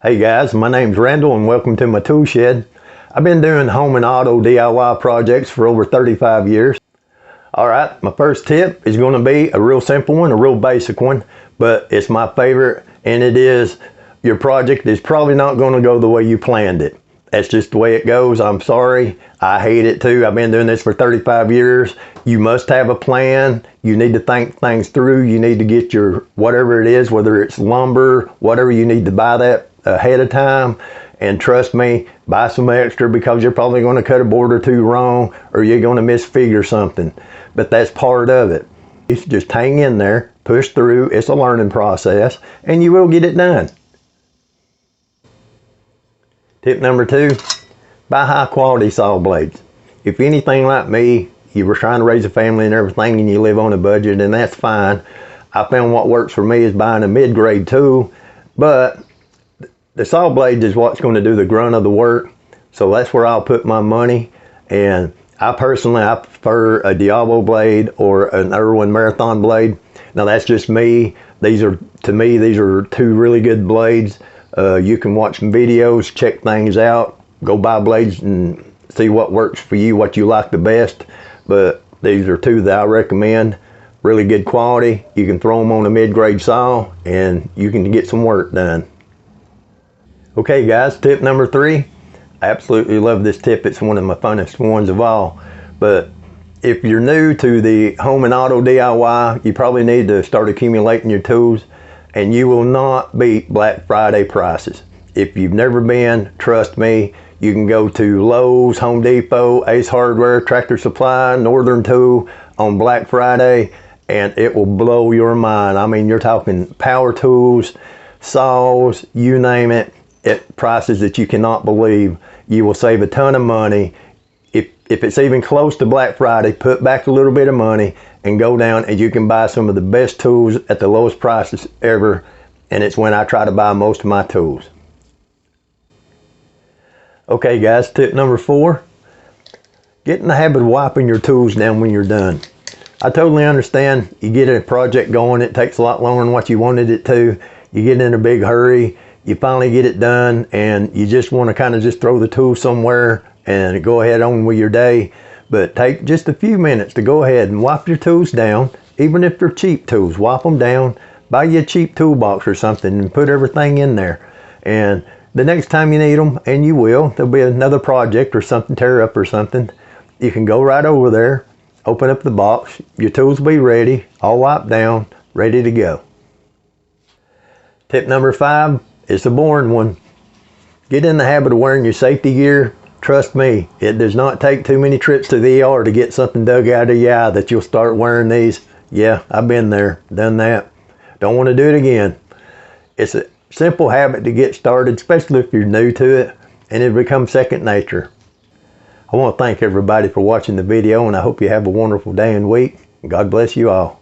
Hey guys, my name's Randall and welcome to my tool shed. I've been doing home and auto DIY projects for over 35 years. Alright, my first tip is going to be a real simple one, a real basic one, but it's my favorite, and it is your project is probably not going to go the way you planned it. That's just the way it goes. I'm sorry. I hate it too. I've been doing this for 35 years. You must have a plan. You need to think things through. You need to get your whatever it is, whether it's lumber, whatever, you need to buy that ahead of time. And trust me, buy some extra because you're probably going to cut a board or two wrong, or you're going to misfigure something. But that's part of it. It's just hang in there, push through. It's a learning process, and you will get it done. Tip number 2, buy high quality saw blades. If anything like me, you were trying to raise a family and everything and you live on a budget, and that's fine. I found what works for me is buying a mid-grade tool, but the saw blades is what's going to do the grunt of the work. So that's where I'll put my money. And I prefer a Diablo blade or an Irwin Marathon blade. Now that's just me. To me, these are two really good blades. You can watch some videos, check things out, go buy blades and see what works for you, what you like the best. But these are two that I recommend. Really good quality. You can throw them on a mid-grade saw and you can get some work done. Okay guys, tip number 3. I absolutely love this tip. It's one of my funnest ones of all. But if you're new to the home and auto DIY, you probably need to start accumulating your tools. And you will not beat Black Friday prices. If you've never been, trust me, you can go to Lowe's, Home Depot, Ace Hardware, Tractor Supply, Northern Tool on Black Friday, and it will blow your mind. I mean, you're talking power tools, saws, you name it, at prices that you cannot believe. You will save a ton of money. If it's even close to Black Friday, put back a little bit of money and go down and you can buy some of the best tools at the lowest prices ever. And it's when I try to buy most of my tools. Okay guys, tip number 4. Get in the habit of wiping your tools down when you're done. I totally understand. You get a project going, it takes a lot longer than what you wanted it to. You get in a big hurry, you finally get it done, and you just want to kind of just throw the tool somewhere and go ahead on with your day. But take just a few minutes to go ahead and wipe your tools down. Even if they're cheap tools, wipe them down. Buy you a cheap toolbox or something and put everything in there. And the next time you need them, and you will, there'll be another project or something tear up or something, you can go right over there, open up the box, your tools will be ready, all wiped down, ready to go. Tip number 5 is the boring one. Get in the habit of wearing your safety gear. Trust me, it does not take too many trips to the ER to get something dug out of your eye that you'll start wearing these. Yeah, I've been there, done that. Don't want to do it again. It's a simple habit to get started, especially if you're new to it, and it becomes second nature. I want to thank everybody for watching the video, and I hope you have a wonderful day and week. God bless you all.